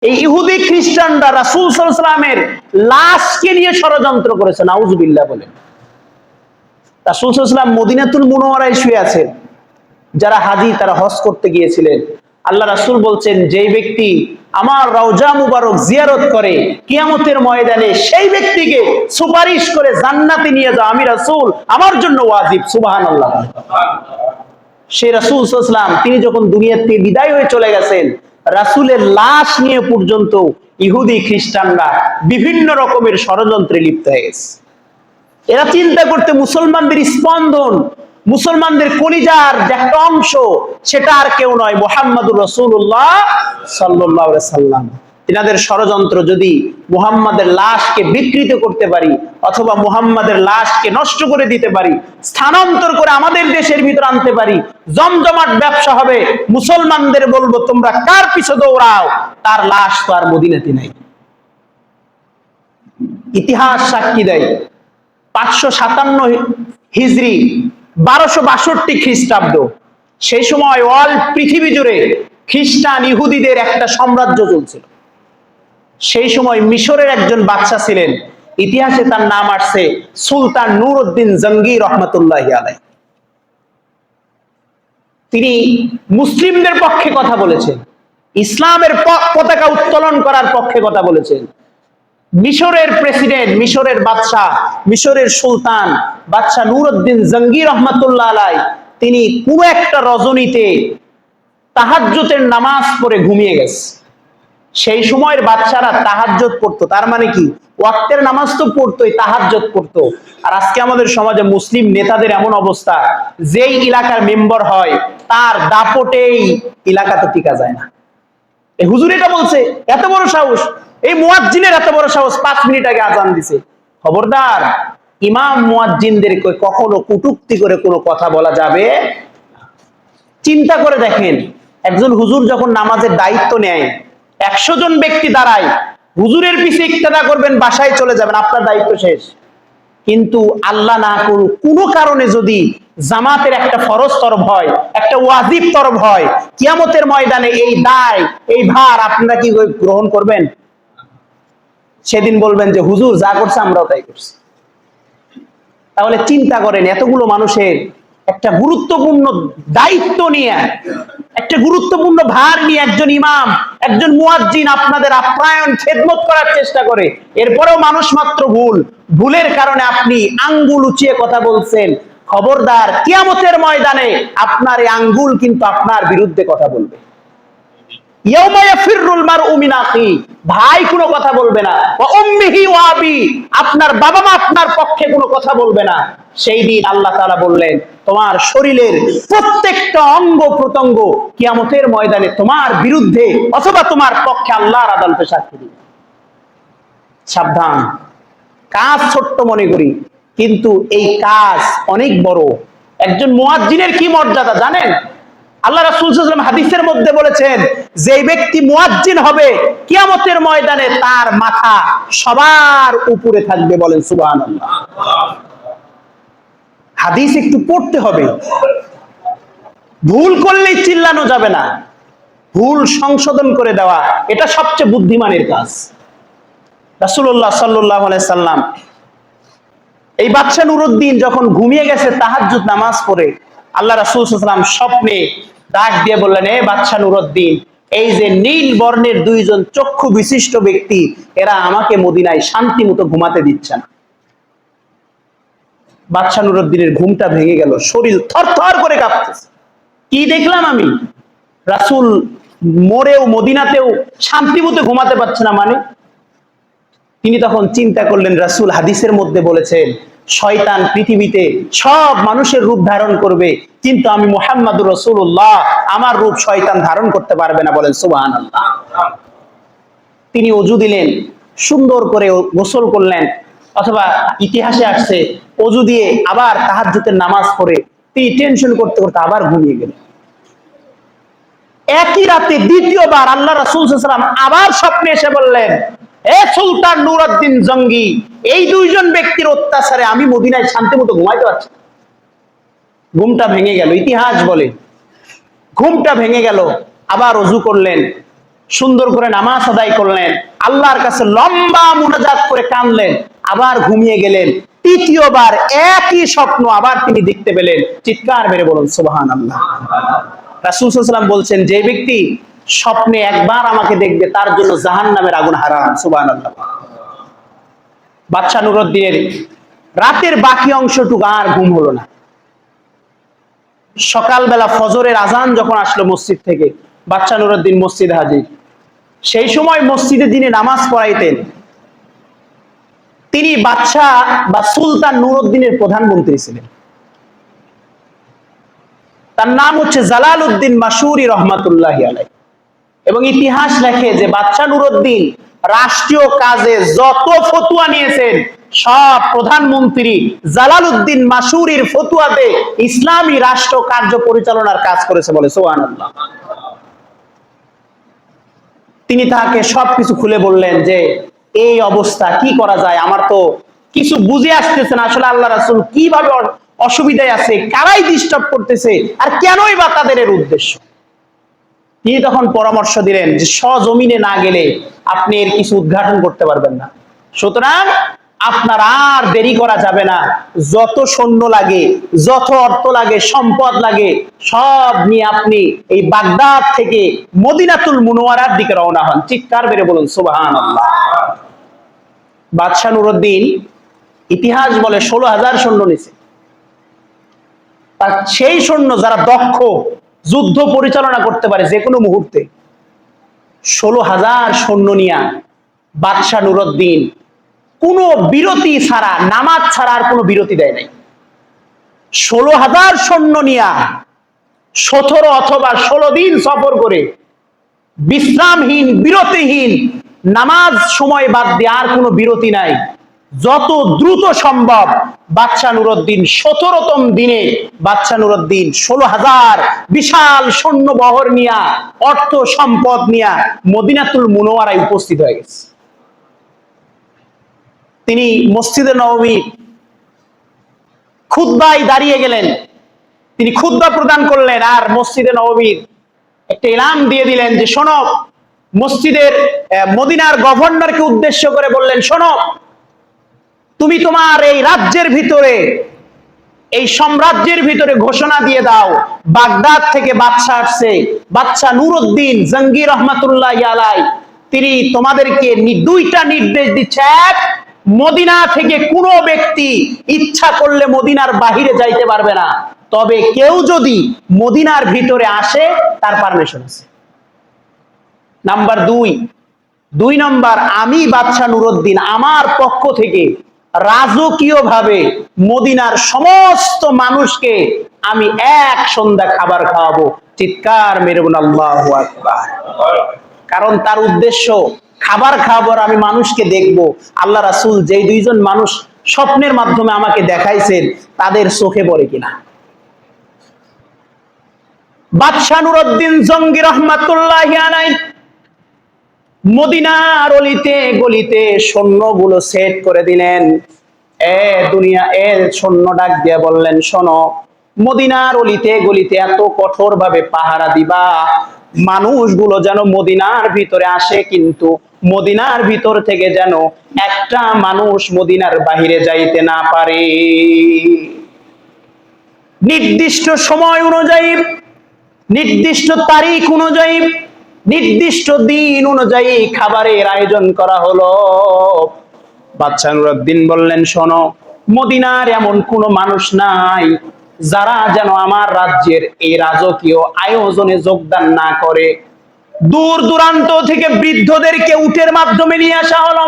এই ইহুদি খ্রিস্টানরা রাসূল সাল্লাল্লাহু আলাইহি ওয়াসাল্লামের লাশকে নিয়ে ষড়যন্ত্র করেছে, নাউজুবিল্লাহ বলে। রাসূল সাল্লাল্লাহু আলাইহি ওয়াসাল্লাম মদিনাতুল মুনাওয়ারায় শুয়ে আছেন। যারা হাজী তারা হজ করতে গিয়েছিলেন। আল্লাহ রাসূল বলছেন, যেই ব্যক্তি আমার রওজা মুবারক জিয়ারত করে কিয়ামতের ময়দানে সেই ব্যক্তিকে সুপারিশ করে জান্নাতে নিয়ে যাও, আমি রাসূল, আমার জন্য ওয়াজিব। সুবহানাল্লাহ। সেই রাসূল সাল্লাল্লাহু আলাইহি ওয়াসাল্লাম তিনি যখন দুনিয়া থেকে বিদায় হয়ে চলে গেছেন, রাসূলের লাশ নিয়ে পর্যন্ত ইহুদি খ্রিস্টানরা বিভিন্ন রকমের ষড়যন্ত্রে লিপ্ত হয়ে গেছে। এরা চিন্তা করতে মুসলমানদের স্পন্দন, মুসলমানদের কলিজার যে একটা অংশ, সেটা আর কেউ নয়, মুহাম্মদুর রাসূলুল্লাহ সাল্লাল্লাহু আলাইহি ওয়াসাল্লাম। তিনাদের ষড়যন্ত্র যদি মুহাম্মাদের লাশকে বিকৃত করতে পারি অথবা মুহাম্মাদের লাশকে নষ্ট করে দিতে পারি, স্থানান্তর করে আমাদের দেশের ভিতর আনতে পারি, জমজমাট ব্যবসা হবে। মুসলমানদের বলবো, তোমরা কার পিছে দৌড়াও, তার লাশ তো আর মদিনাতে নাই। ইতিহাস সাক্ষী দেয় 557 হিজরি 1262 খ্রিস্টাব্দ, সেই সময় অল পৃথিবী জুড়ে খ্রিস্টান ইহুদিদের একটা সাম্রাজ্য চলছিল। সেই সময় মিশরের একজন বাদশা ছিলেন, ইতিহাসে তার নাম আসছে সুলতান নূরউদ্দিন জঙ্গি রহমাতুল্লাহি আলাইহি। তিনি মুসলিমদের পক্ষে কথা বলেছেন, ইসলামের পতাকা উত্তোলন করার পক্ষে কথা বলেছেন। মিশরের প্রেসিডেন্ট, মিশরের বাদশাহ, মিশরের সুলতান বাদশাহ নূরউদ্দিন জঙ্গি রহমাতুল্লাহ আলাইহি, তিনি কোন একটা রজনীতে তাহাজ্জুদের নামাজ পড়ে ঘুমিয়ে গেছে। সেই সময়ের বাদশারা তাহাজ্জুদ পড়তো, তার মানে কি ওয়াক্তের নামাজ তো পড়তোই, তাহাজ্জুদ পড়তো। আর আজকে আমাদের সমাজে মুসলিম নেতাদের এমন অবস্থা, যেই এলাকার মেম্বার হয় তার দাপটেই এলাকাতে টিকা যায় না। এই হুজুর এটা বলছে, এত বড় সাহস, এই মুয়াজ্জিনের এত বড় সাহস, 5 মিনিট আগে আজান দিছে। খবরদার, ইমাম মুয়াজ্জিনদেরকে কখনো কটূক্তি করে কোনো কথা বলা যাবে। চিন্তা করে দেখেন, একজন হুজুর যখন নামাজের দায়িত্ব নেয়, 100 জন ব্যক্তি দাঁড়ায়, হুজুরের পিছে ইক্তেদা করবেন, বাসায় চলে যাবেন, আপনার দায়িত্ব শেষ। কিন্তু আল্লাহ না করুক কোনো কারণে যদি জামাতের একটা ফরজ তরফ হয়, একটা ওয়াজিব তরফ হয়, কিয়ামতের ময়দানে এই দায়, এই ভার আপনারা কি গ্রহণ করবেন? সেদিন বলবেন যে হুজুর যা করছে আমরাও তাই করছি। তাহলে চিন্তা করেন, এতগুলো মানুষের একটা গুরুত্বপূর্ণ দায়িত্ব নিয়ে, একটা গুরুত্বপূর্ণ ভার নিয়ে একজন ইমাম, একজন মুয়াজ্জিন আপনাদের আপ্যায়ন খেদমত করার চেষ্টা করে, এরপরেও মানুষ মাত্র ভুলের কারণে আপনি আঙ্গুল উঁচিয়ে কথা বলছেন। খবরদার, কিয়ামতের ময়দানে আপনার এই আঙ্গুল কিন্তু আপনার বিরুদ্ধে কথা বলবে। ইয়াউমা ইয়াফিরুল মারউ মিন আখি, ভাই কোনো কথা বলবে না, ওয়া উম্মিহি ওয়া আবি, আপনার বাবা মা আপনার পক্ষে কোনো কথা বলবে না। সেই দিন আল্লাহ তাআলা বললেন, তোমার শরীরের প্রত্যেকটা অঙ্গ প্রত্যঙ্গ কিয়ামতের ময়দানে তোমার বিরুদ্ধে অথবা তোমার পক্ষে আল্লাহর আদালতে সাক্ষী দিবে। সাবধান, কাজ ছোট্ট মনে করি, কিন্তু এই কাজ অনেক বড়। একজন মুয়াজ্জিনের কি মর্যাদা জানেন? আল্লাহ রাসূল সাল্লাল্লাহু আলাইহি ওয়াসাল্লাম হাদিসের মধ্যে বলেছেন, যে ব্যক্তি মুয়াজ্জিন হবে কিয়ামতের ময়দানে তার মাথা সবার উপরে থাকবে। বলেন সুবহানাল্লাহ। হাদিস একটু পড়তে হবে, ভুল করলেই চিল্লানো যাবে না, ভুল সংশোধন করে দেওয়া এটা সবচেয়ে বুদ্ধিমানের কাজ। রাসূলুল্লাহ সাল্লাল্লাহু আলাইহি সাল্লাম এই বাদশা নূরউদ্দিন যখন ঘুমিয়ে গেছে তাহাজ্জুদ নামাজ পড়ে, আল্লাহ রাসূল সাল্লাল্লাহু আলাইহি ওয়াসাল্লাম স্বপ্নে ডাক দিয়ে বললেন, এ বাদশা নূরউদ্দিন, এই যে নীল বর্ণের 2 জন চক্ষু বিশিষ্ট ব্যক্তি, এরা আমাকে মদিনায় শান্তি মতো ঘুমাতে দিচ্ছে না। বাদশা নূরউদ্দিনের ঘুমটা ভেঙে গেল, শরীর থরথর করে কাঁপতেছে। কি দেখলাম আমি? রাসূল মরেও মদিনাতেও শান্তি মতো ঘুমাতে পারছে না মানে? তিনি তখন চিন্তা করলেন, রাসূল হাদিসের মধ্যে বলেছেন, শয়তান পৃথিবীতে সব মানুষের রূপ ধারণ করবে, কিন্তু আমি মুহাম্মদুর রাসূলুল্লাহ, আমার রূপ শয়তান ধারণ করতে পারবে না। বলেন সুবহানাল্লাহ। তিনি ওযু দিলেন, সুন্দর করে গোসল করলেন, অথবা ইতিহাসে আসছে ওযু দিয়ে আবার তাহাজ্জুদের নামাজ পড়ে তিনি টেনশন করতে করতে আবার ঘুমিয়ে গেলেন। একই রাতে দ্বিতীয়বার আল্লাহ রাসূল সাল্লাল্লাহু আলাইহি ওয়াসাল্লাম আবার স্বপ্নে এসে বললেন, এ সুলতান নূরউদ্দিন জঙ্গি, এই 2 জন ব্যক্তির অত্যাচারে আমি মদিনায় শান্তি মতো ঘুমাইতে পারছি না। ঘুমটা ভেঙে গেল, ইতিহাস বলে ঘুমটা ভেঙে গেল। আবার ওযু করলেন, সুন্দর করে নামাজ আদায় করলেন, আল্লাহর কাছে লম্বা মুনাজাত করে কাঁদলেন, আবার ঘুমিয়ে গেলেন। তৃতীয়বার একই স্বপ্ন আবার তিনি দেখতে পেলেন। চিৎকার মেরে বলুন সুবহানাল্লাহ। রাসূল সাল্লাল্লাহু আলাইহি ওয়াসাল্লাম বলছেন, যে ব্যক্তি স্বপ্নে একবার আমাকে দেখবে তার জন্য জাহান্নামের আগুন হারাম। সুবহানাল্লাহ। বাদশা নুরউদ্দিনের রাতের বাকি অংশটুকু আর ঘুম হলো না। সকালবেলা ফজরের আজান যখন আসলো মসজিদ থেকে, বাদশা নুরউদ্দিন মসজিদে হাজির। সেই সময় মসজিদে যিনি নামাজ পড়াইতেন তিনি বাদশাহ বা সুলতান নুরউদ্দিনের প্রধানমন্ত্রী ছিলেন। তার নাম হচ্ছে জালালউদ্দিন মাসুরি রহমাতুল্লাহি আলাইহি। এবং ইতিহাস লেখে যে বাদশা নুরউদ্দিন রাষ্ট্রীয় কাজে যত ফতুয়া নিয়েছেন সব প্রধানমন্ত্রী জালালউদ্দিন মাসুরির ফতুয়াতে ইসলামী রাষ্ট্র কার্য পরিচালনার কাজ করেছে বলে সুবহানাল্লাহ। তিনি তাকে সবকিছু খুলে বললেন যে এই অবস্থা, কি করা যায়, আমার তো কিছু বুঝে আসতেছে না, আসলে আল্লাহ রাসূল কিভাবে অসুবিধায় আছে, কারাই ডিস্টার্ব করতেছে, আর কেনই বা তাদের এর উদ্দেশ্য। তিনি তখন পরামর্শ দিলেন যে সজমিনে না গেলে আপনি এর কিছু উদ্ঘাটন করতে পারবেন না, সুতরাং আপনার আর দেরি করা যাবে না, যত সৈন্য লাগে, যত অর্থ লাগে, সম্পদ লাগে, সব নিয়ে আপনি এই বাগদাদ থেকে মদিনাতুল মুনওয়ারার দিকে রওনা হন। চিৎকার বেড়ে বলুন সুবহানাল্লাহ। বাদশা নুরউদ্দিন ইতিহাস বলে 16,000 সৈন্য নিছে। তার সেই সৈন্য যারা দক্ষ, যুদ্ধ পরিচালনা করতে পারে যে কোনো মুহূর্তে, 16,000 সৈন্য নিয়া বাদশা নুরউদ্দিন কোনো বিরতি ছাড়া, নামাজ ছাড়া আর কোনো বিরতি দেয় নাই। 16,000 সৈন্য নিয়া 17 অথবা 16 দিন সফর করে বিশ্রামহীন, বিরতিহীন, নামাজ সময় বাদ দিয়ে আর কোনো বিরতি নাই, যত দ্রুত সম্ভব বাদশা নুরউদ্দিন 17তম দিনে বাদশা নুরউদ্দিন 16,000 বিশাল সৈন্য বহর নিয়া, অর্থ সম্পদ নিয়া মদিনাতুল মুনওয়ারায় উপস্থিত হয়ে গেছে। তিনি মসজিদে নববী খুতবায় দাঁড়িয়ে গেলেন, তিনি খুতবা প্রদান করলেন আর মসজিদে নববীর একটা এলান দিয়ে দিলেন যে শোনো, মসজিদের মদিনার গভর্নরকে উদ্দেশ্য করে বললেন, শোনো, তুমি তোমার এই রাজ্যের ভিতরে, এই সাম্রাজ্যের ভিতরে ঘোষণা দিয়ে দাও বাগদাদ থেকে বাদশা আসছে, বাদশা নুরউদ্দিন জঙ্গি রহমাতুল্লাহি আলাইহি, তিনি তোমাদেরকে দুইটা নির্দেশ দিচ্ছে। এক, মদিনা থেকে কোনো ব্যক্তি ইচ্ছা করলে মদিনার বাহিরে যাইতে পারবে না, তবে কেউ যদি মদিনার ভিতরে আসে তার পারমিশন আছে। নাম্বার 2 নম্বর, আমি বাদশা নুরউদ্দিন আমার পক্ষ থেকে রাজকীয়ভাবে মদিনার সমস্ত মানুষকে আমি এক সন্ধ্যা খাবার খাওয়াবো। চিৎকার মেরে বলুন আল্লাহু আকবার। কারণ তার উদ্দেশ্য খাবার খাবার, আমি মানুষকে দেখব আল্লাহ রাসূল যেই দুইজন মানুষ স্বপ্নের মাধ্যমে আমাকে দেখাইছেন তাদের চোখে পড়ে কিনা। বাদশা নুরউদ্দিন জঙ্গি রহমাতুল্লাহি আলাইহি মদিনার অলিতে গলিতে সৈন্যগুলো সেট করে দিলেন। সৈন্য ডাক দিয়ে বললেন, শোনো, মদিনার অলিতে গলিতে এত কঠোর ভাবে পাহারা দিবা, মানুষগুলো যেন মদিনার ভিতরে আসে, কিন্তু মদিনার ভিতর থেকে যেন একটা মানুষ মদিনার বাহিরে যাইতে না পারে। নির্দিষ্ট সময় অনুযায়ী, নির্দিষ্ট তারিখ অনুযায়ী, নির্দিষ্ট দিন অনুযায়ী খাবারের আয়োজন করা হলো। বাদশা নুরউদ্দিন বললেন, শোনো, মদিনার এমন কোনো মানুষ নাই যারা যেন আমার রাজ্যের এই রাজকীয় আয়োজনে যোগদান না করে। দূর দূরান্ত থেকে বৃদ্ধদেরকে উটের মাধ্যমে নিয়ে আসা হলো,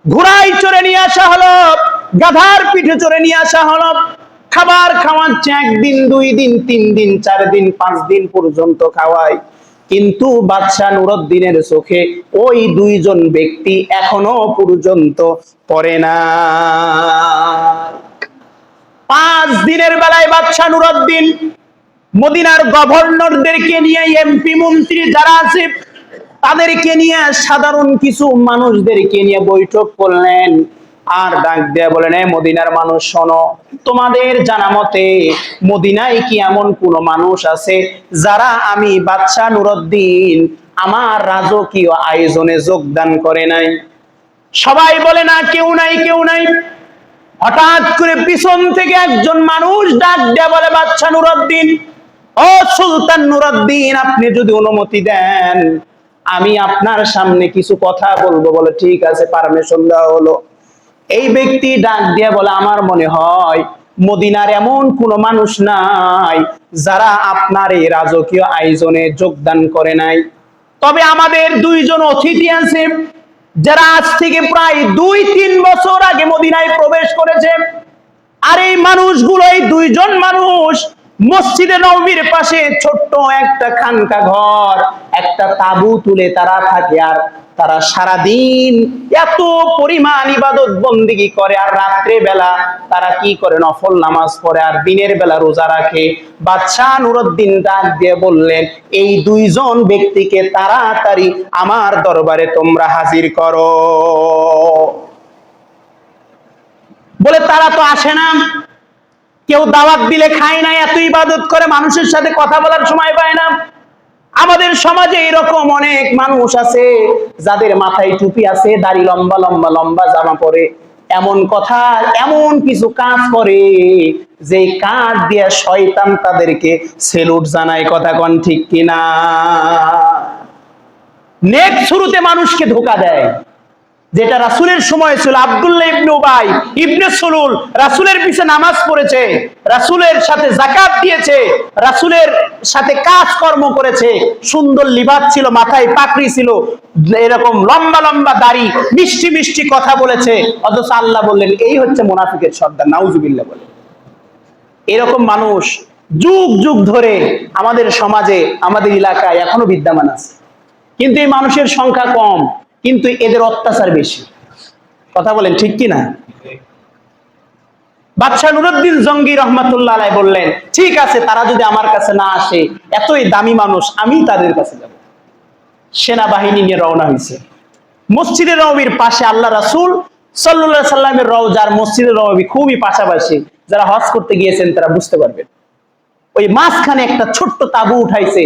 ঘোড়ায় চড়ে নিয়ে আসা হলো, গাধার পিঠে চড়ে নিয়ে আসা হলো। খাবার খাওয়াচ্ছে 1 দিন, 2 দিন, 3 দিন, 4 দিন, 5 দিন পর্যন্ত খাওয়ায়, কিন্তু বাদশা নুরউদ্দিনের চোখে ওই 2 জন ব্যক্তি এখনো পর্যন্ত পড়ে না। 5 দিনের বেলায় বাদশা নুরউদ্দিন মদিনার গভর্নরদেরকে নিয়ে, এমপি মন্ত্রী যারা আছে তাদেরকে নিয়ে, সাধারণ কিছু মানুষদেরকে নিয়ে বৈঠক করলেন। আর ডাক দিয়ে বলেন, মদিনার মানুষ শোনো, তোমাদের জানা মতে মদিনায় কি এমন কোন মানুষ আছে যারা আমি বাদশা নুরউদ্দিন আমার রাজকীয় আয়োজনে যোগদান করে নাই? সবাই বলে না, কেউ নাই, কেউ নাই। হঠাৎ করে পিছন থেকে একজন মানুষ ডাক দেয়া বলে, বাদশা নুরউদ্দিন, ও সুলতান নুরউদ্দিন, আপনি যদি অনুমতি দেন আমি আপনার সামনে কিছু কথা বলবো। বলে ঠিক আছে, পারমিশন দেওয়া হলো। এই ব্যক্তি ডাক দিয়ে বলে, আমার মনে হয় মদিনার এমন কোন মানুষ নাই যারা আপনার এই রাজকীয় আয়োজনে যোগদান করে নাই। তবে আমাদের দুইজন অতিথি আছে যারা আজ থেকে প্রায় 2-3 বছর আগে মদিনায় প্রবেশ করেছে। আর এই মানুষগুলো, এই দুইজন মানুষ মসজিদে নববীর পাশে ছোট্ট একটা খানকা ঘর, একটা তাবু তুলে তারা থাকে। আর তারা সারাদিন এত পরিমাণ ইবাদত বন্দেগী করে, আর রাত্রে বেলা তারা কি করে, নফল নামাজ পড়ে, আর দিনের বেলা রোজা রাখে। বাদশা নুরউদ্দিন ডাক দিয়ে বললেন, এই দুইজন ব্যক্তিকে তাড়াতাড়ি আমার দরবারে তোমরা হাজির করো। বলে তারা তো আসে না, কেউ দাওয়াত দিলে খায় না, এত ইবাদত করে মানুষের সাথে কথা বলার সময় পায় না। আমাদের সমাজে এরকম অনেক মানুষ আছে যাদের মাথায় টুপি আছে, দাড়ি লম্বা লম্বা লম্বা জামা পরে, এমন কথা, এমন কিছু কাজ করে যে কাজ দিয়ে শয়তান তাদেরকে সেলুট জানায়। কথা কোন ঠিক কিনা? নেক শুরুতে মানুষকে ধোঁকা দেয়, যেটা রাসূলের সময় ছিল। আব্দুল্লাহ ইবনে উবাই ইবনে সুলুল রাসূলের পিছে নামাজ পড়েছে, রাসূলের সাথে যাকাত দিয়েছে, রাসূলের সাথে কাজকর্ম করেছে, সুন্দর লিবাস ছিল, মাথায় পাগড়ি ছিল, এরকম লম্বা লম্বা দাড়ি, মিষ্টি মিষ্টি কথা বলেছে, অথচ আল্লাহ বললেন এই হচ্ছে মুনাফিকের সর্দার। নাউজুবিল্লাহ বলে। এরকম মানুষ যুগ যুগ ধরে আমাদের সমাজে, আমাদের এলাকায় এখনো বিদ্যমান আছে। কিন্তু এই মানুষের সংখ্যা কম, কিন্তু এদের অত্যাচার বেশি। কথা বলেন ঠিক কি না? বাদশা নুরউদ্দিন জঙ্গি রহমাতুল্লাহ আলাইহি বললেন, ঠিক আছে, তারা যদি আমার কাছে না আসে, এতই দামি মানুষ, আমি তাদের কাছে যাব। সেনাবাহিনী নিয়ে রওনা হয়েছে। মসজিদে নববীর পাশে আল্লাহ রাসূল সাল্লাল্লাহু আলাইহি সাল্লামের রওজার মসজিদে নববী খুবই পাশাপাশি। যারা হজ করতে গিয়েছেন তারা বুঝতে পারবেন। ওই মাঝখানে একটা ছোট্ট তাবু উঠাইছে,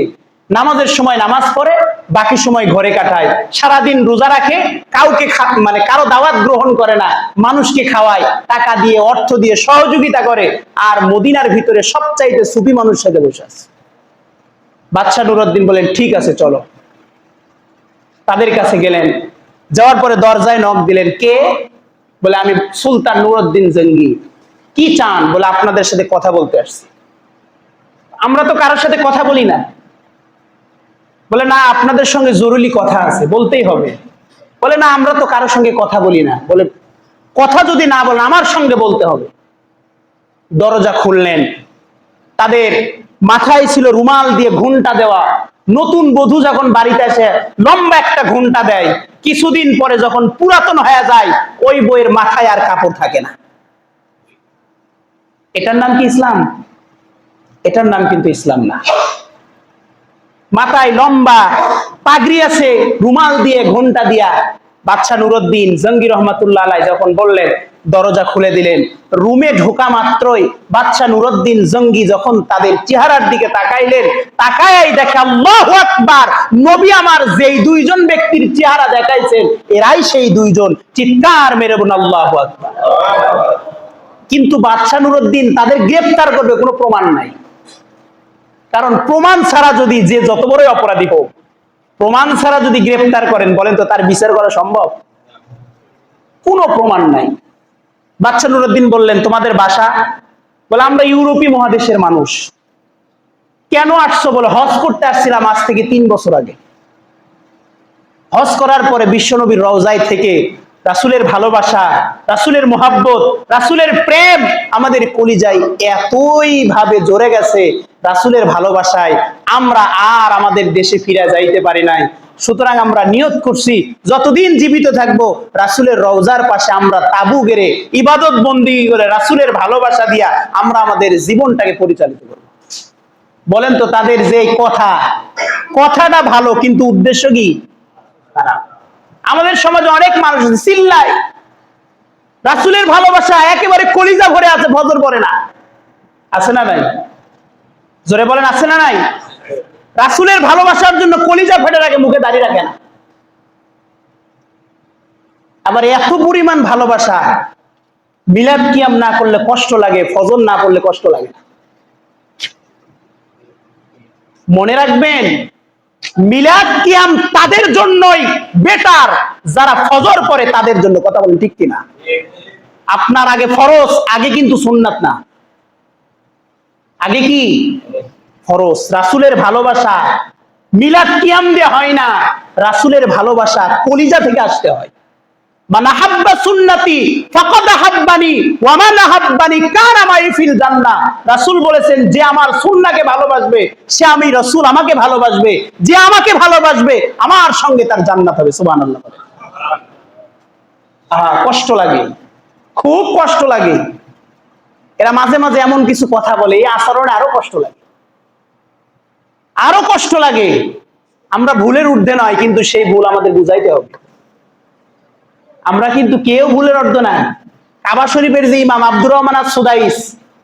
নামাজের সময় নামাজ পড়ে, বাকি সময় ঘরে কাটায়, সারাদিন রোজা রাখে, কাউকে মানে কারো দাওয়াত গ্রহণ করে না, মানুষকে খাওয়ায়, টাকা দিয়ে, অর্থ দিয়ে সহযোগিতা করে। আর মদিনার ভিতরে সবচাইতে সুফি মানুষ সাথে বসে আছে। বাদশা নুরউদ্দিন বলেন, ঠিক আছে চলো। তাদের কাছে গেলেন, যাওয়ার পরে দরজায় নক দিলেন। কে? বলে আমি সুলতান নুরউদ্দিন জঙ্গি। কি চান? বলে আপনাদের সাথে কথা বলতে আসছি। আমরা তো কারোর সাথে কথা বলি না। বলে না, আপনাদের সঙ্গে জরুরি কথা আছে, বলতেই হবে। বলে না, আমরা তো কারোর সঙ্গে কথা বলি না। বলে কথা যদি না বলেন আমার সঙ্গে বলতে হবে। দরজা খুললেন, তাদের মাথায় ছিল রুমাল দিয়ে ঘুমটা দেওয়া। নতুন বধূ যখন বাড়িতে আসে লম্বা একটা ঘুমটা দেয়, কিছুদিন পরে যখন পুরাতন হয়ে যায় ওই বইয়ের মাথায় আর কাপড় থাকে না। এটার নাম কি ইসলাম? এটার নাম কিন্তু ইসলাম না। মাথায় লম্বা পাগড়ি আছে, রুমাল দিয়ে, ঘন্টা দিয়া। বাদশা নুরউদ্দিন জঙ্গি রহমাতুল্লাহ আলাইহি যখন বললেন, দরজা খুলে দিলেন। রুমে ঢোকা মাত্রই বাদশা নুরউদ্দিন জঙ্গি যখন তাদের চেহারার দিকে তাকাইলেন, তাকায়াই দেখে আল্লাহু আকবার, নবী আমার যেই দুইজন ব্যক্তির চেহারা দেখাইছেন এরাই সেই দুইজন। চিৎকার মেরে বলুন আল্লাহু আকবার। কিন্তু বাদশা নুরউদ্দিন তাদের গ্রেফতার করবে, কোনো প্রমাণ নাই। কারণ প্রমাণ ছাড়া যদি, যে যত বড়ই অপরাধী হোক, প্রমাণ ছাড়া যদি গ্রেফতার করেন, বলেন তো তার বিচার করা সম্ভব? কোনো প্রমাণ নাই। বাদশা নুরউদ্দিন বললেন, তোমাদের বাসা? বলে আমরা ইউরোপীয় মহাদেশের মানুষ। কেন আসছো? বলে হজ করতে আসছিলাম আজ থেকে 3 বছর আগে। হজ করার পরে বিশ্বনবীর রওজায় থেকে রাসূলের ভালোবাসা, রাসূলের মোহাব্বত, রাসূলের প্রেম আমাদের কলিজায় এতই ভাবে জড়ে গেছে, রাসূলের ভালোবাসায় আমরা আর আমাদের দেশে ফিরে যাইতে পারি নাই। সুতরাং আমরা নিয়ত করছি যতদিন জীবিত থাকবো রাসূলের রওজার পাশে আমরা তাবু গেড়ে ইবাদত বন্দেগী করে রাসূলের ভালোবাসা দিয়া আমরা আমাদের জীবনটাকে পরিচালিত করব। বলেন তো তাদের যে কথাটা ভালো, কিন্তু উদ্দেশ্য কি? খারাপ। আমাদের সমাজে অনেক মানুষ চিল্লায়, রাসূলের ভালোবাসা একেবারে কলিজা ভরে আছে, ফজর পড়ে না। আছে না নাই? জোরে বলেন, আছে না নাই? রাসূলের ভালোবাসার জন্য কলিজা ফেটে রাখে, মুখে দাড়ি রাখে না। আবার এত পরিমাণ ভালোবাসা, মিলাদ কিয়াম না করলে কষ্ট লাগে, ফজর না পড়লে কষ্ট লাগে। মনে রাখবেন, মিলাদ কিয়াম তাদের জন্যই বেটার যারা ফজর পড়ে, তাদের জন্য। কথা বলেন ঠিক কিনা? আপনার আগে ফরজ, আগে কিন্তু সুন্নাত না, আগে কি ফরজ। রাসূলের ভালোবাসা মিলাদ কিয়াম দিয়ে হয় না, রাসূলের ভালোবাসা কলিজা থেকে আসতে হয়। মান আহাব্বা সুন্নতি ফাকাদ আহাব্বানি ওয়া মান আহাব্বানি কানা মাই ফিল জান্নাহ। রাসূল বলেছেন, যে আমার সুন্নাহকে ভালোবাসবে সে আমি রাসূল আমাকে ভালোবাসবে, যে আমাকে ভালোবাসবে আমার সঙ্গে তার জান্নাত হবে। সুবহানাল্লাহ। কষ্ট লাগে, খুব কষ্ট লাগে। এরা মাঝে মাঝে এমন কিছু কথা বলে, এই আচরণে আরো কষ্ট লাগে, আরো কষ্ট লাগে। আমরা ভুলের ঊর্ধ্বে নয়, কিন্তু সেই ভুল আমাদের বুঝাইতে হবে। আমরা কিন্তু কেউ ভুলের ঊর্ধ্বে না। কাবা শরীফের যে ইমাম আব্দুর রহমান আস-সুদাইস,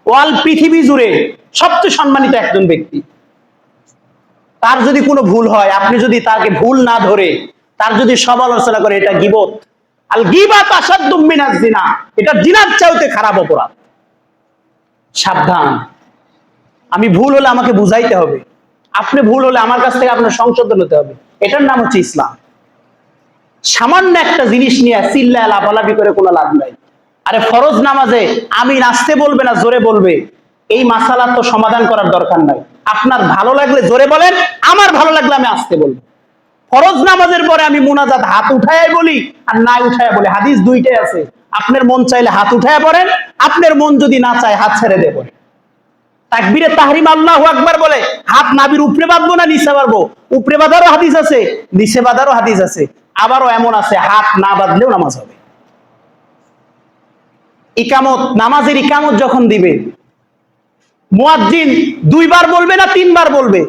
ওয়াল পৃথিবী জুড়ে সবচেয়ে সম্মানিত একজন ব্যক্তি। তার যদি কোনো ভুল হয়, আপনি যদি তাকে ভুল না ধরে তার যদি সমালোচনা করে, এটা গীবত। আল গীবাত আসাদ্দু মিনাজ জিনা, এটা জিনার চাইতে খারাপ অপরাধ। সাবধান। আমি ভুল হলে আমাকে বুঝাইতে হবে, আপনি ভুল হলে আমার কাছ থেকে আপনার সংশোধন হতে হবে। এটার নাম হচ্ছে ইসলাম। সামান্য একটা জিনিস নিয়ে চিল্লায় লাফালাফি করে কোনো লাভ নাই। আরে ফরজ নামাজে আমি নাচতে বলবে না জোরে বলবে, এই মাসালার তো সমাধান করার দরকার নাই। আপনার ভালো লাগলে জোরে বলেন, আমার ভালো লাগলে আমি আসতে বলবো। ফরজ নামাজের পরে আমি মুনাজাত হাত উঠায় বলি আর না উঠায় বলি, হাদিস দুইটাই আছে। আপনার মন চাইলে হাত উঠায় পড়েন, আপনার মন যদি না চায় হাত ছেড়ে দিয়ে পড়েন। তাকবীরে তাহরিম আল্লাহু আকবার বলে হাত নাভির উপরে বাঁধবো না নিচে বাঁধবো, উপরে বাঁধারও হাদিস আছে, নিচে বাঁধারও হাদিস আছে। আবারও এমন আছে হাত না বাঁধলেও নামাজ হবে। ইকামত, নামাজের ইকামত যখন দিবে, মুয়াজ্জিন দুইবার বলবে না তিনবার বলবে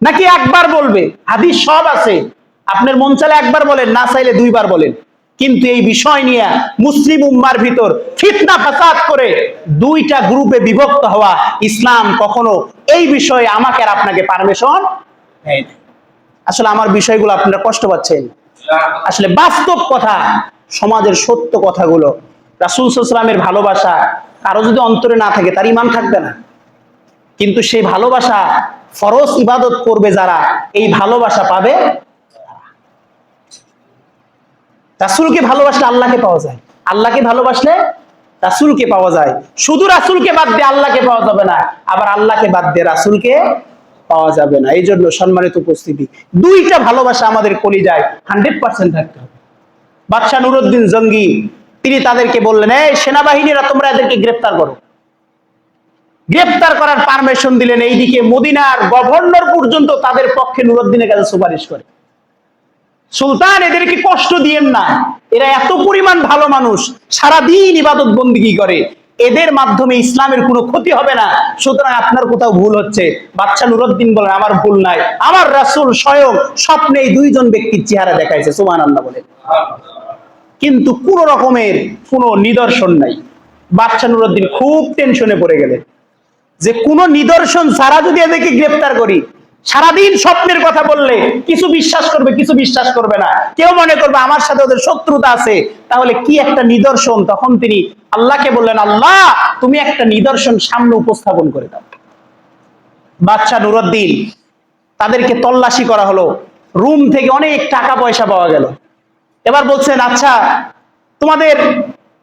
নাকি একবার বলবে, হাদিস সব আছে। আপনার মন চাইলে একবার বলেন, না চাইলে দুইবার বলেন। কিন্তু এই বিষয় নিয়ে মুসলিম উম্মার ভিতর ফিতনা ফাসাদ করে দুইটা গ্রুপে বিভক্ত হওয়া, ইসলাম কখনো এই বিষয়ে আমাকে আর আপনাকে পারমিশন দেয় না। আসলে আমার বিষয়গুলো আপনারা কষ্ট পাচ্ছেন, আসলে বাস্তব কথা, সমাজের সত্য কথাগুলো। রাসূল সাল্লাল্লাহু আলাইহি ওয়াসাল্লামের ভালোবাসা কারো যদি অন্তরে না থাকে, তার ঈমান থাকবে না। কিন্তু সেই ভালোবাসা, ফরজ ইবাদত করবে যারা, এই ভালোবাসা পাবে। রাসূলকে ভালোবাসলে আল্লাহকে পাওয়া যায়, আল্লাহকে ভালোবাসলে রাসূলকে পাওয়া যায়। শুধু রাসূলকে বাদ দিয়ে আল্লাহকে পাওয়া যাবে না, আবার আল্লাহকে বাদ দিয়ে রাসূলকে পাওয়া যাবে না। এই জন্য সম্মানিত উপস্থিতি, দুইটা ভালোবাসা আমাদের কলিজায় 100% থাকতে হবে। বাদশাহ নুরউদ্দিন জঙ্গি, তিনি তাদেরকে বললেন, এই সেনাবাহিনীরা তোমরা এদেরকে গ্রেফতার করো। গ্রেফতার করার পারমিশন দিলেন। এইদিকে মদিনার গভর্নর পর্যন্ত তাদের পক্ষে নুরউদ্দিনের কাছে সুপারিশ করে, সুলতান এদেরকে কষ্ট দিয়েন না, এরা এত পরিমাণ ভালো মানুষ, সারাদিন ইবাদত বন্দেগী করে, এদের মাধ্যমে ইসলামের কোনো ক্ষতি হবে না, সুতরাং আপনার কোথাও ভুল হচ্ছে। বাদশাহ নুরউদ্দিন বলেন, আমার ভুল নাই, আমার রাসূল স্বয়ং স্বপ্নে এই দুইজন ব্যক্তির চেহারা দেখাইছে। সুবহানাল্লাহ বলে। কিন্তু কোন রকমের কোনো নিদর্শন নাই। বাদশাহ নুরউদ্দিন খুব টেনশনে পড়ে গেলেন যে কোন নিদর্শন ছাড়া যদি এদেরকে গ্রেফতার করি, সারাদিন স্বপ্নের কথা বললে কিছু বিশ্বাস করবে, কিছু বিশ্বাস করবে না, কেউ মনে করবে আমার সাথে ওদের শত্রুতা আছে, তাহলে কি একটা নিদর্শন। তখন তিনি আল্লাহকে বললেন, আল্লাহ তুমি একটা নিদর্শন সামনে উপস্থাপন করে দাও। বাদশাহ নুরউদ্দিন, তাদেরকে তল্লাশি করা হলো, রুম থেকে অনেক টাকা পয়সা পাওয়া গেল। এবার বলছেন, আচ্ছা তোমাদের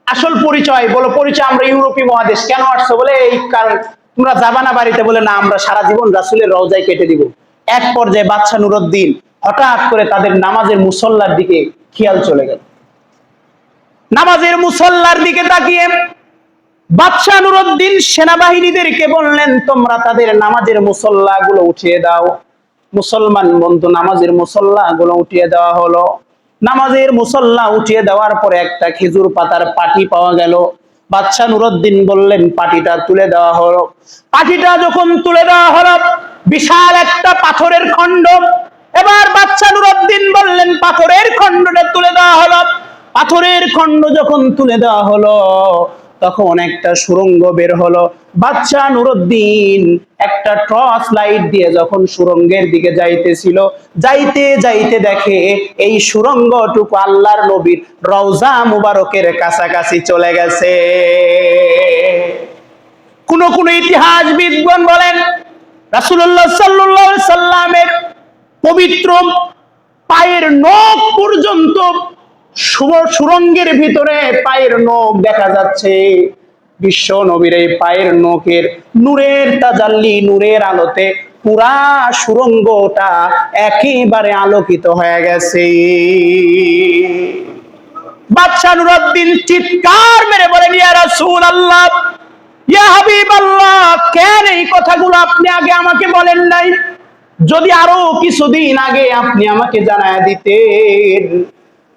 আসল পরিচয় বলো। পরিচয়, আমরা ইউরোপীয় মহাদেশ। কেন আসছো? বলে এই কারণ। তোমরা যাবা না বাড়িতে? বলে না, আমরা সারা জীবন রাসূলের রওজায় কেটে দিব। এক পর্যায়ে বাদশাহ নুরউদ্দিন হঠাৎ করে তাদের নামাজের মুসল্লার দিকে খেয়াল চলে গেল। নামাজের মুসল্লার দিকে তাকিয়ে বাদশাহ নুরউদ্দিন সেনাবাহিনীদেরকে বললেন, তোমরা তাদের নামাজের মুসল্লা গুলো উঠিয়ে দাও। মুসলমান বন্ধু, নামাজের মুসল্লা গুলো উঠিয়ে দেওয়া হলো। নামাজের মুসল্লা উঠিয়ে দেওয়ার পরে একটা খেজুর পাতার পাটি পাওয়া গেল। বাদশাহ নুরউদ্দিন বললেন, পাটিটা তুলে দেওয়া হলো। পাটিটা যখন তুলে দেওয়া হলো, বিশাল একটা পাথরের খণ্ড। এবার বাদশাহ নুরউদ্দিন বললেন, পাথরের খণ্ডটা তুলে দেওয়া হলো। পাথরের খণ্ড যখন তুলে দেওয়া হলো, তখন একটা সুড়ঙ্গ বের হলো। বাদশা নুরউদ্দিন একটা টর্চ লাইট দিয়ে যখন সুড়ঙ্গের দিকে যাইতেছিল, যাইতে যাইতে দেখে এই সুড়ঙ্গটুকু আল্লাহর নবীর রওজা মুবারকের কাছাকাছি চলে গেছে। কোন কোন ইতিহাসবিদগণ বলেন রাসূলুল্লাহ সাল্লাল্লাহু আলাইহি সাল্লামের পবিত্র পায়ের নখ পর্যন্ত সুড়ঙ্গের ভিতরে পায়ের নখ দেখা যাচ্ছে। বিশ্ব নবীর এই পায়ের নখের নূরের তাজাল্লি, নূরের আলোতে পুরা সুড়ঙ্গটা একেবারে আলোকিত হয়ে গেছে। বাদশা নুরউদ্দিন চিৎকার মেরে বলেন, ইয়া রাসূলুল্লাহ, ইয়া হাবিবাল্লাহ, কেন এই কথাগুলো আপনি আগে আমাকে বলেন নাই? যদি আরো কিছুদিন আগে আপনি আমাকে জানায় দিতেন,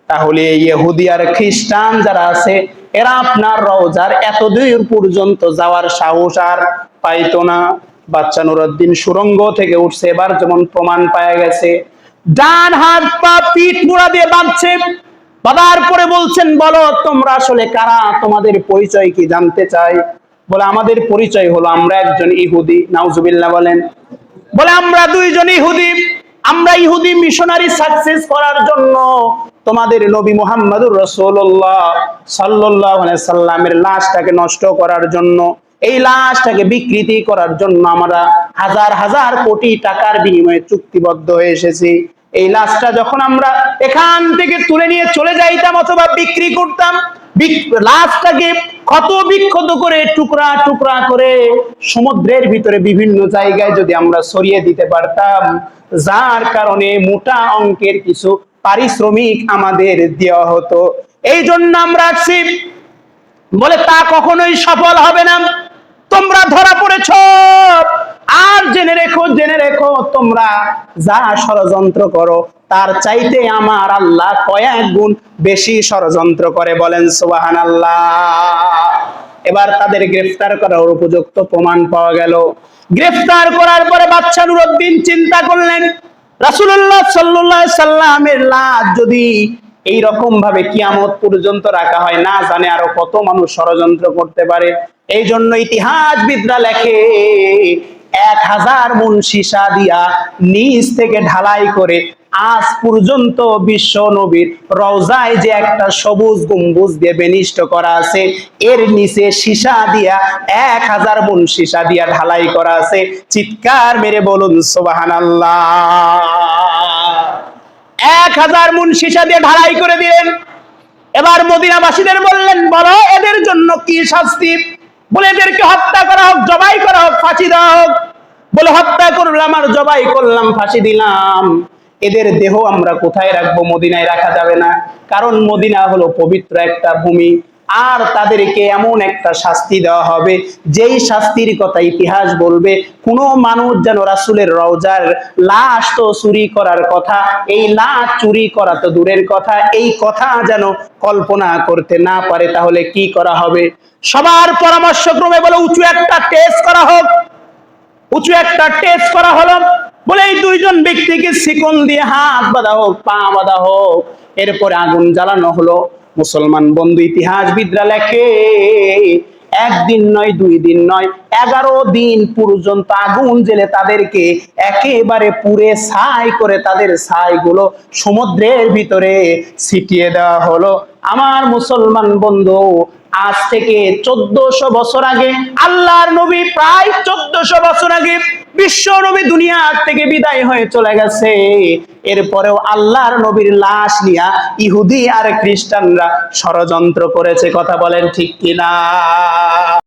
তাহলে ইহুদি আর খ্রিস্টান যারা আছে এরা আপনার রওজার এত দূর পর্যন্ত যাওয়ার সাহস আর পাইতো না। বাদশা নুরউদ্দিন সুড়ঙ্গ থেকে উঠছে, এবার যেমন প্রমাণ পাওয়া গেছে। ডান হাত পা পিঠ মুড়া দিয়ে বাঁধছে, বাঁধার পরে বলছেন, বলো তোমরা আসলে কারা, তোমাদের পরিচয় কি জানতে চাই? বলে আমাদের পরিচয় হলো আমরা একজন ইহুদি। নাউজুবিল্লাহ বলেন। বলে আমরা দুইজন ইহুদি, আমরা ইহুদি মিশনারি সাকসেস করার জন্য তোমাদের নবী মুহাম্মদুর রাসূলুল্লাহ সাল্লাল্লাহু আলাইহি সাল্লামের লাশটাকে নষ্ট করার জন্য, এই লাশটাকে বিকৃতি করার জন্য আমরা হাজার হাজার কোটি টাকার বিনিময়ে চুক্তিবদ্ধ হয়ে এসেছি। এই লাশটা যখন আমরা এখান থেকে তুলে নিয়ে চলে যাইতাম অথবা বিক্রি করতাম, লাশটাকে ক্ষত বিক্ষত করে টুকরা টুকরা করে সমুদ্রের ভিতরে বিভিন্ন জায়গায় যদি আমরা ছড়িয়ে দিতে পারতাম, যার কারণে মোটা অঙ্কের কিছু পারিশ্রমিক আমাদের দেওয়া হতো। এই জন্য আমরা আসছি। বলে তা কখনোই সফল হবে না, তোমরা ধরা পড়েছ। আর জেনে রেখো তোমরা যা ষড়যন্ত্র করো তার চাইতে আমার আল্লাহ কয়েক গুণ বেশি ষড়যন্ত্র করে। বলেন সুবহানাল্লাহ। এবার তাদের গ্রেফতার করার উপযুক্ত প্রমাণ পাওয়া গেল। গ্রেফতার করার পরে বাদশা নুরউদ্দিন চিন্তা করলেন, রাসূলুল্লাহ সাল্লাল্লাহু আলাইহি সাল্লামের লাশ যদি এইরকম ভাবে কিয়ামত পর্যন্ত রাখা হয়, না জানে আরো কত মানুষ ষড়যন্ত্র করতে পারে। এই জন্য ইতিহাসবিদরা লেখে 1000 মণ সীসা দিয়া নিচ থেকে ঢালাই করে আজ পর্যন্ত বিশ্ব নবীর রওজায় যে একটা সবুজ গম্বুজ দিয়ে বেনিষ্ট করা আছে, এর নিচে সীসা দিয়া 1000 মণ সীসা দিয়া ঢালাই করা আছে। চিৎকার মেরে বলুন সুবহানাল্লাহ। 1000 মণ সীসা দিয়ে ঢালাই করে দিলেন। এবার মদিনাবাসীদের বললেন, বলো এদের জন্য কি শাস্তি? বলে এদেরকে হত্যা করা হোক, জবাই করা হোক, ফাঁসি দেওয়া হোক। বলে হত্যা করলাম আর জবাই করলাম, ফাঁসি দিলাম, এদের দেহ আমরা কোথায় রাখবো? মদিনায় রাখা যাবে না, কারণ মদিনা হলো পবিত্র একটা ভূমি। আর তাদেরকে এমন একটা শাস্তি দেওয়া হবে যেই শাস্তির কথা ইতিহাস বলবে কোনো মানুষ যেন রাসূলের রওজার লাশ তো চুরি করার কথা, এই লাশ চুরি করা তো দূরের কথা, এই কথা যেন কল্পনা করতে না পারে। তাহলে কি করা হবে? সবার পরামর্শক্রমে বলে উঁচু একটা টেস্ট করা হোক। উঁচু একটা টেস্ট করা হলো। বলে এই দুইজন ব্যক্তিকে শিকল দিয়ে হাত বাঁধা হোক, পা বাঁধা হোক, এরপরে আগুন জ্বালানো হলো। মুসলমান বন্ধু, ইতিহাসবিদরা লেখে একদিন নয়, 2 দিন নয়, 11 দিন পর্যন্ত আগুন জেলে তাদেরকে একেবারে পুড়ে ছাই করে তাদের ছাইগুলো সমুদ্রের ভিতরে ছিটিয়ে দেওয়া হলো। আমার মুসলমান বন্ধু, আজ থেকে 1400 বছর আগে আল্লাহর নবী, প্রায় 1400 বছর আগে বিশ্ব নবী দুনিয়া থেকে বিদায় হয়ে চলে গেছে। এরপরেও আল্লাহর নবীর লাশ নিয়ে ইহুদি আর খ্রিস্টানরা ষড়যন্ত্র করেছে। কথা বলেন ঠিক কিনা?